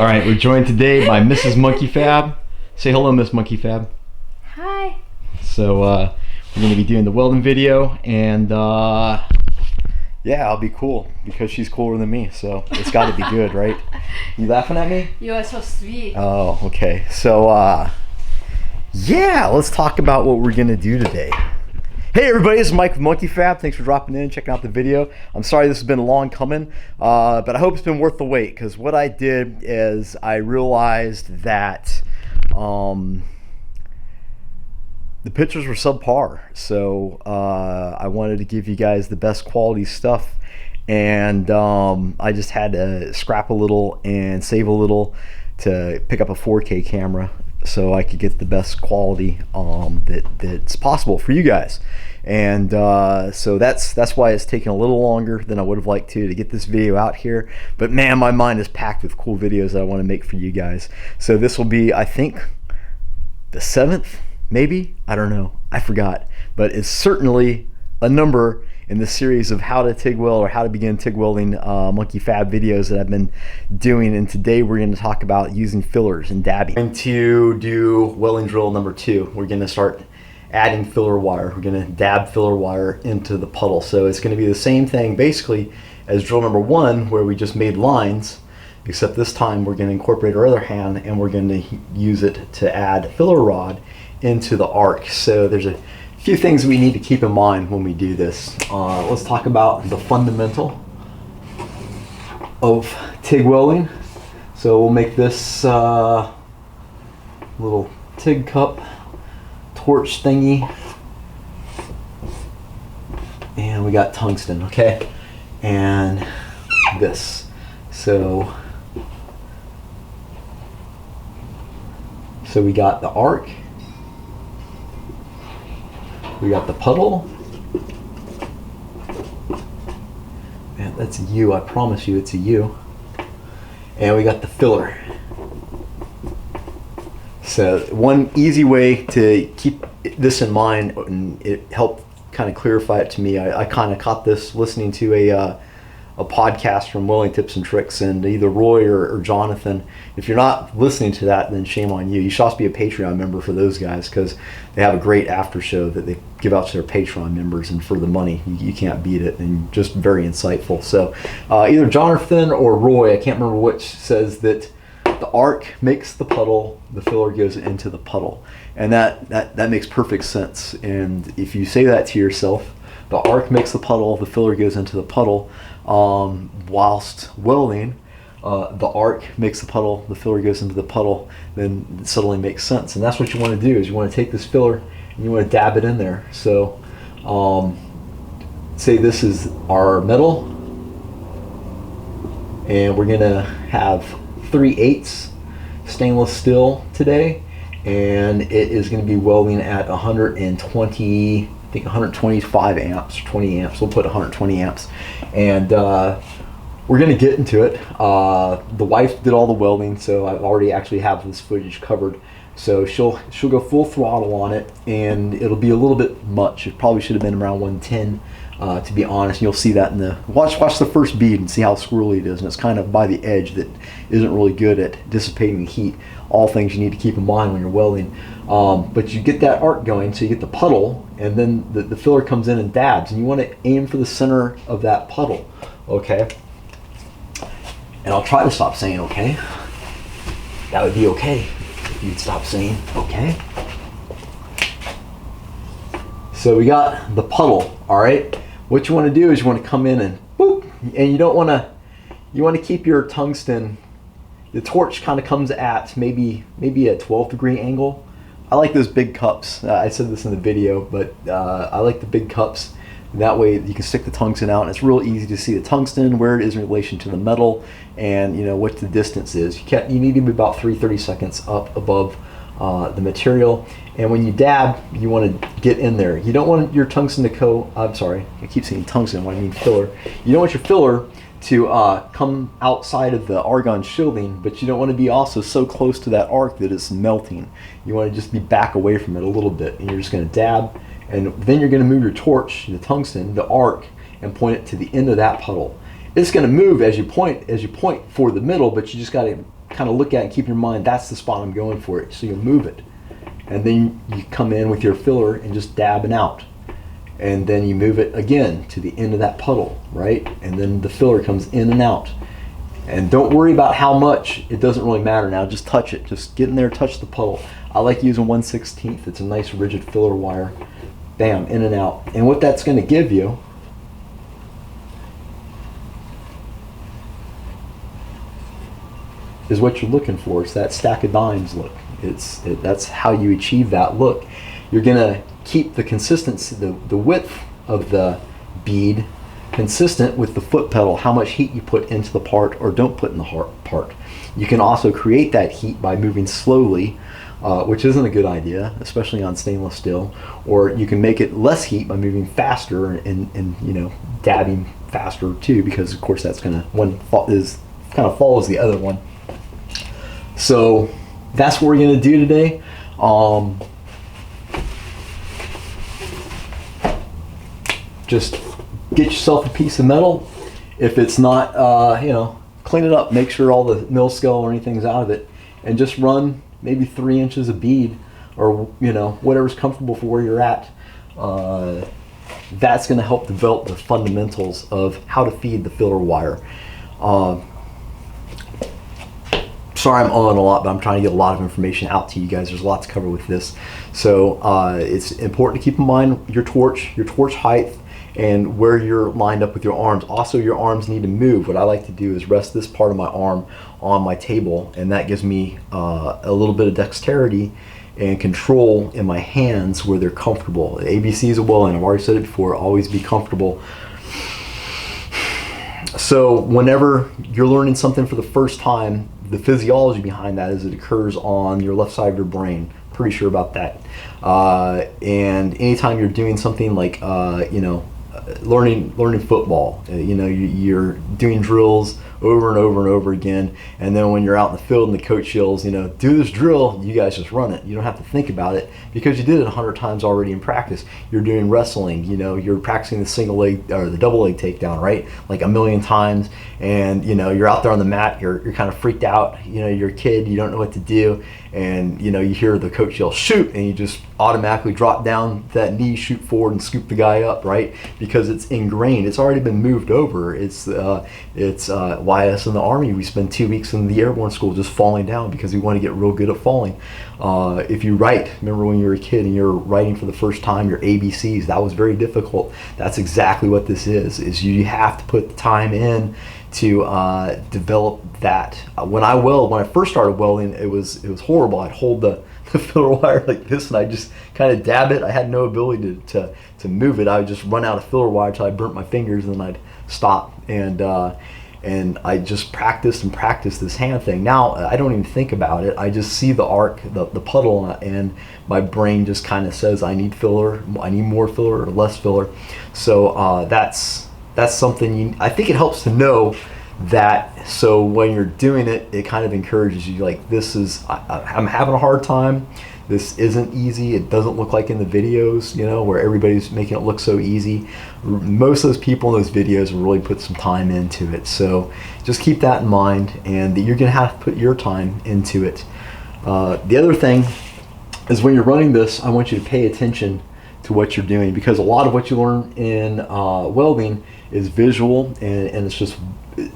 All right, we're joined today by Mrs. Monkey Fab. Say hello, Miss Monkey Fab. Hi. So we're going to be doing the welding video, and yeah, I'll be cool because she's cooler than me, so it's got to be good, right? You laughing at me? You are so sweet. Oh, okay. So yeah, let's talk about what we're going to do today. Hey everybody, this is Mike with Monkey Fab. Thanks for dropping in, checking out the video. I'm sorry this has been long coming, but I hope it's been worth the wait, because what I did is I realized that the pictures were subpar. So I wanted to give you guys the best quality stuff, and I just had to scrap a little and save a little to pick up a 4K camera so I could get the best quality that's possible for you guys. And so that's why it's taken a little longer than I would have liked to get this video out here. But man, my mind is packed with cool videos that I want to make for you guys. So this will be, I think, the 7th, maybe? I don't know. I forgot. But it's certainly a number in the series of how to TIG weld or how to begin TIG welding Monkey Fab videos that I've been doing. And today we're going to talk about using fillers and dabbing. We're going to do welding drill number 2. We're going to start adding filler wire. We're going to dab filler wire into the puddle. So it's going to be the same thing basically as drill number 1, where we just made lines, except this time we're going to incorporate our other hand and we're going to use it to add filler rod into the arc. So there's a few things we need to keep in mind when we do this. Let's talk about the fundamental of TIG welding. So we'll make this little TIG cup torch thingy, and we got tungsten, okay, and this. So we got the arc, we got the puddle, and that's a U, I promise you it's a U, and we got the filler. So one easy way to keep this in mind, and it helped kind of clarify it to me, I kind of caught this listening to a podcast from Welding Tips and Tricks, and either Roy or Jonathan. If you're not listening to that, then shame on you. You should also be a Patreon member for those guys, because they have a great after show that they give out to their Patreon members, and for the money, you can't beat it, and just very insightful. So either Jonathan or Roy, I can't remember which, says that the arc makes the puddle, the filler goes into the puddle. And that makes perfect sense. And if you say that to yourself, the arc makes the puddle, the filler goes into the puddle, whilst welding, the arc makes the puddle, the filler goes into the puddle, then it suddenly makes sense. And that's what you want to do, is you want to take this filler and you want to dab it in there. So say this is our metal, and we're gonna have 3/8 stainless steel today, and it is going to be welding at 120, I think 125 amps, 20 amps. We'll put 120 amps, and we're going to get into it. The wife did all the welding, so I already actually have this footage covered. So she'll go full throttle on it, and it'll be a little bit much. It probably should have been around 110. To be honest, and you'll see that in the watch the first bead and see how squirrely it is, and it's kind of by the edge that isn't really good at dissipating heat. All things you need to keep in mind when you're welding. But you get that arc going, so you get the puddle, and then the filler comes in and dabs, and you want to aim for the center of that puddle, okay? And I'll try to stop saying okay. That would be okay if you'd stop saying okay. So we got the puddle, all right? What you want to do is you want to come in and boop, and you don't want to, you want to keep your tungsten, the torch kind of comes at maybe a 12-degree angle. I like those big cups. I said this in the video, but I like the big cups. That way you can stick the tungsten out, and it's real easy to see the tungsten, where it is in relation to the metal, and you know what the distance is. You need to be about 3/30 seconds up above the material. And when you dab, you want to get in there. You don't want your tungsten to go, I'm sorry, I keep saying tungsten when I mean filler. You don't want your filler to come outside of the argon shielding, but you don't want to be also so close to that arc that it's melting. You want to just be back away from it a little bit, and you're just going to dab, and then you're going to move your torch, the tungsten, the arc, and point it to the end of that puddle. It's going to move as you point for the middle, but you just got to kind of look at and keep in your mind, that's the spot I'm going for it. So you'll move it. And then you come in with your filler and just dabbing out. And then you move it again to the end of that puddle, right? And then the filler comes in and out. And don't worry about how much, it doesn't really matter now, just touch it. Just get in there, touch the puddle. I like using 1/16. It's a nice rigid filler wire. Bam, in and out. And what that's gonna give you is what you're looking for. It's that stack of dimes look. That's how you achieve that look. You're gonna keep the consistency, the width of the bead consistent with the foot pedal, how much heat you put into the part or don't put in the part. You can also create that heat by moving slowly, which isn't a good idea, especially on stainless steel. Or you can make it less heat by moving faster and you know, dabbing faster too, because of course that's gonna, one is kind of follows the other one. So that's what we're gonna do today. Just get yourself a piece of metal. If it's not, you know, clean it up, make sure all the mill scale or anything's out of it, and just run maybe 3 inches of bead, or you know, whatever's comfortable for where you're at. That's going to help develop the fundamentals of how to feed the filler wire. Sorry I'm on a lot, but I'm trying to get a lot of information out to you guys. There's a lot to cover with this. So it's important to keep in mind your torch height, and where you're lined up with your arms. Also, your arms need to move. What I like to do is rest this part of my arm on my table, and that gives me a little bit of dexterity and control in my hands where they're comfortable. The ABCs of welding, I've already said it before, always be comfortable. So whenever you're learning something for the first time, the physiology behind that is it occurs on your left side of your brain. Pretty sure about that. And anytime you're doing something like, you know, learning football, you know, you're doing drills over and over and over again, and then when you're out in the field and the coach yells, you know, do this drill, you guys just run it. You don't have to think about it because you did it 100 times already in practice. You're doing wrestling, you know, you're practicing the single leg or the double leg takedown, right, like a million times, and you know, you're out there on the mat, you're kind of freaked out, you know, you're a kid, you don't know what to do, and you know, you hear the coach yell shoot, and you just automatically drop down that knee, shoot forward, and scoop the guy up, right? Because it's ingrained, it's already been moved over. It's why us in the Army, we spend 2 weeks in the airborne school just falling down because we want to get real good at falling. If you write, remember when you were a kid and you're writing for the first time your ABCs, that was very difficult. That's exactly what this is you have to put the time in to develop that. When I first started welding, it was horrible. I'd hold the filler wire like this and I just kind of dab it. I had no ability to move it. I would just run out of filler wire until I burnt my fingers, and then I'd stop, and I just practiced and practiced this hand thing. Now I don't even think about it. I just see the arc, the puddle, and my brain just kind of says I need filler, I need more filler or less filler. So that's something I think it helps to know that. So when you're doing it, it kind of encourages you, like, this is, I'm having a hard time. This isn't easy. It doesn't look like in the videos, you know, where everybody's making it look so easy. Most of those people in those videos really put some time into it. So just keep that in mind, and that you're gonna have to put your time into it. The other thing is, when you're running this, I want you to pay attention to what you're doing, because a lot of what you learn in welding is visual, and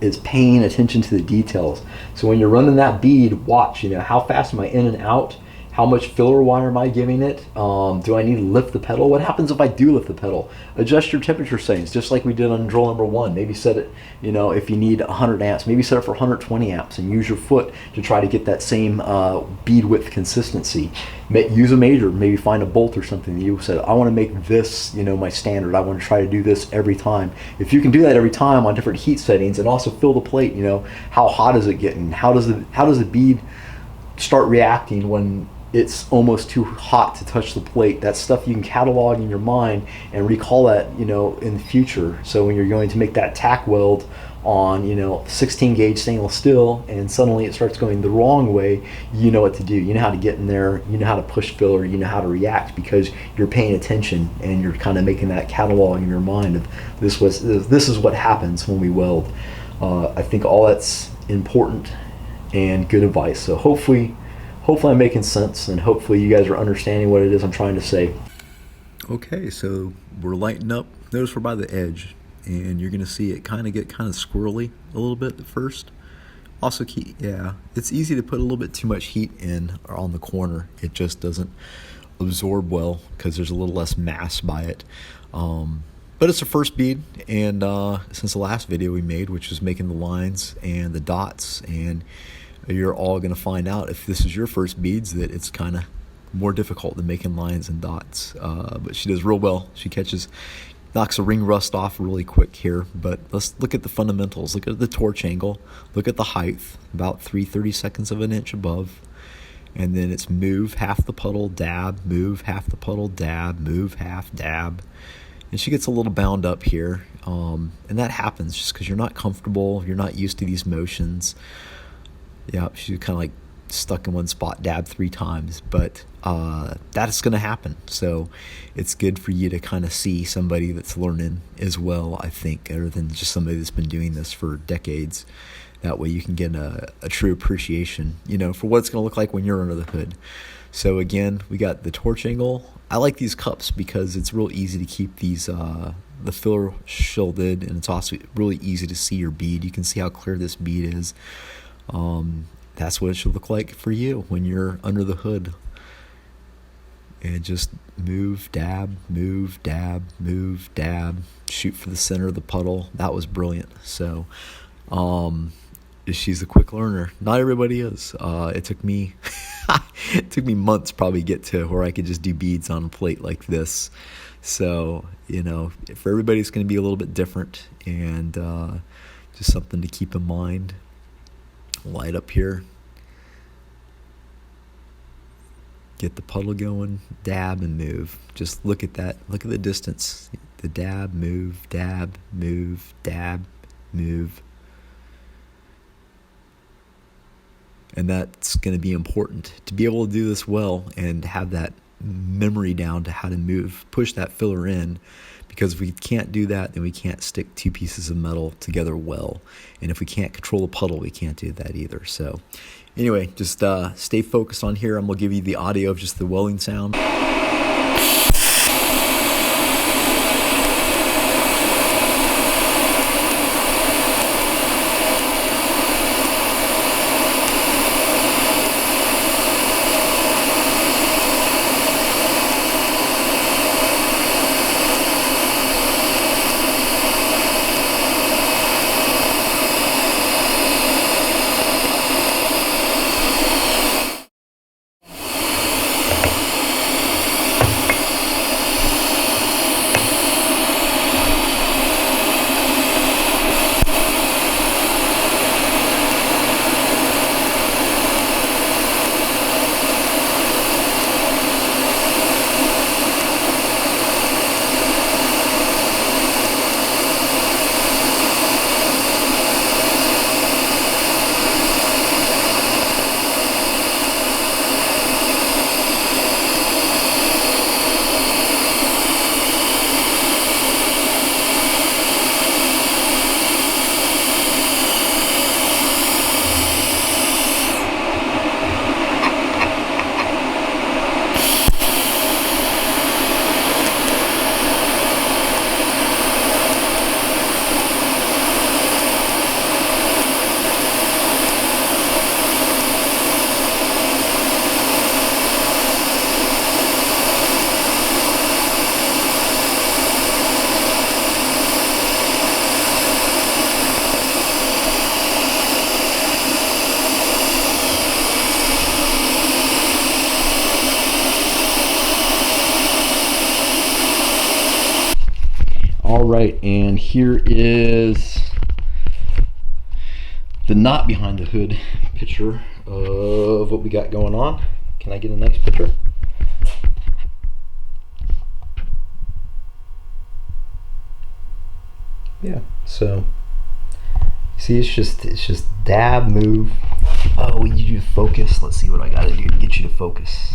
it's paying attention to the details. So when you're running that bead, watch, you know, how fast am I in and out? How much filler wire am I giving it? Do I need to lift the pedal? What happens if I do lift the pedal? Adjust your temperature settings, just like we did on drill number 1. Maybe set it, you know, if you need 100 amps, maybe set it for 120 amps and use your foot to try to get that same bead width consistency. Use a measure, maybe find a bolt or something that you said, I want to make this, you know, my standard. I want to try to do this every time. If you can do that every time on different heat settings, and also fill the plate, you know, how hot is it getting? How does the bead start reacting when it's almost too hot to touch the plate? That stuff you can catalog in your mind and recall that, you know, in the future. So when you're going to make that tack weld on, you know, 16 gauge stainless steel, and suddenly it starts going the wrong way, you know what to do. You know how to get in there, you know how to push filler, you know how to react, because you're paying attention and you're kind of making that catalog in your mind of this is what happens when we weld. I think all that's important and good advice. So hopefully I'm making sense, and hopefully you guys are understanding what it is I'm trying to say. Okay, so we're lighting up. Notice we're by the edge, and you're gonna see it get kind of squirrely a little bit at first. Also, it's easy to put a little bit too much heat in or on the corner. It just doesn't absorb well because there's a little less mass by it. But it's a first bead, and since the last video we made, which was making the lines and the dots, and you're all going to find out if this is your first beads that it's kind of more difficult than making lines and dots. But she does real well. She knocks the ring rust off really quick here. But let's look at the fundamentals. Look at the torch angle. Look at the height, about 3/32 of an inch above. And then it's move half the puddle, dab, move half the puddle, dab, move half, dab. And she gets a little bound up here. And that happens just because you're not comfortable. You're not used to these motions. Yeah, she's kind of like stuck in one spot, dab 3 times. But that's going to happen. So it's good for you to kind of see somebody that's learning as well, I think, other than just somebody that's been doing this for decades. That way you can get a true appreciation, for what it's going to look like when you're under the hood. So again, we got the torch angle. I like these cups because it's real easy to keep these the filler shielded, and it's also really easy to see your bead. You can see how clear this bead is. That's what it should look like for you when you're under the hood. And just move, dab, move, dab, move, dab. Shoot for the center of the puddle. That was brilliant. So she's a quick learner. Not everybody is. It took me months probably to get to where I could just do beads on a plate like this. So, for everybody it's going to be a little bit different, and just something to keep in mind. Light up here. Get the puddle going, dab and move. Just look at that. Look at the distance. The dab, move, dab, move, dab, move. And that's going to be important to be able to do this well and have that memory down to how to move, push that filler in. Because if we can't do that, then we can't stick 2 pieces of metal together well. And if we can't control the puddle, we can't do that either. So anyway, just stay focused on here. I'm going to give you the audio of just the welding sound. All right, and here is the not behind the hood picture of what we got going on. Can I get a nice picture? Yeah, so see, it's just dab, move. Oh, we need you to focus. Let's see what I gotta do to get you to focus.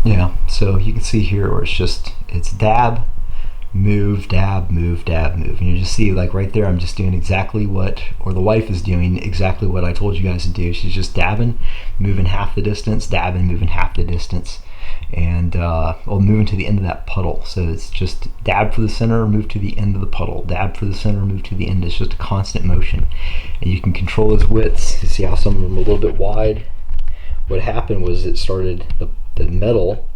Yeah, So you can see here where it's dab, move, dab, move, dab, move. And you just see like right there, I'm just doing exactly what, or the wife is doing exactly what I told you guys to do. She's just dabbing, moving half the distance, dabbing, moving half the distance, and moving to the end of that puddle. So it's just dab for the center, move to the end of the puddle, dab for the center, move to the end. It's just a constant motion. And you can control those widths. You see how some of them are a little bit wide. What happened was it started, the metal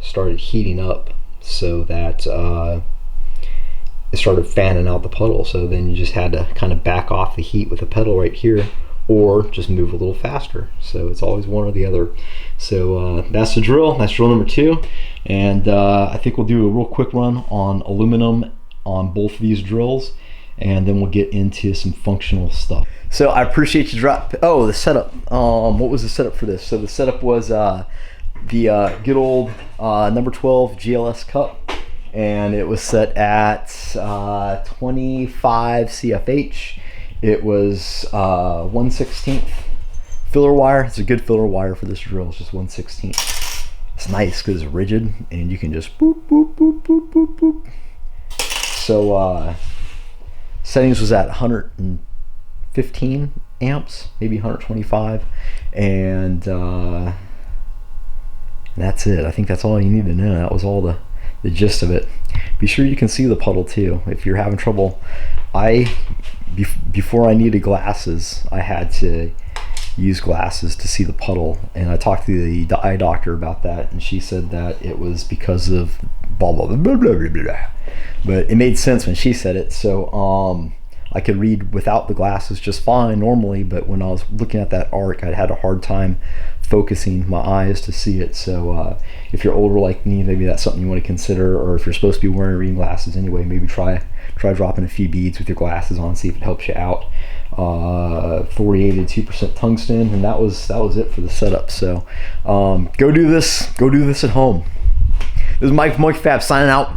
started heating up, so that it started fanning out the puddle. So then you just had to kind of back off the heat with the pedal right here, or just move a little faster. So it's always one or the other. So that's the drill. That's drill number 2. And I think we'll do a real quick run on aluminum on both of these drills, and then we'll get into some functional stuff. So I appreciate you the setup. What was the setup for this? So the setup was the good old number 12 GLS cup, and it was set at 25 CFH. It was 1/16 filler wire. It's a good filler wire for this drill. It's just 1/16. It's nice because it's rigid and you can just boop, boop, boop, boop, boop, boop. So settings was at 115 amps, maybe 125, and that's it. I think that's all you need to know. That was all the gist of it. Be sure you can see the puddle too. If you're having trouble, before I needed glasses, I had to use glasses to see the puddle, and I talked to the eye doctor about that, and she said that it was because of blah blah blah blah blah blah blah. But it made sense when she said it. So I could read without the glasses just fine normally, but when I was looking at that arc, I had a hard time focusing my eyes to see it. So if you're older like me, maybe that's something you want to consider, or if you're supposed to be wearing reading glasses anyway, maybe try dropping a few beads with your glasses on, see if it helps you out. 48.2% tungsten, and that was it for the setup. So go do this at home. This is Mike from Monkey Fab signing out.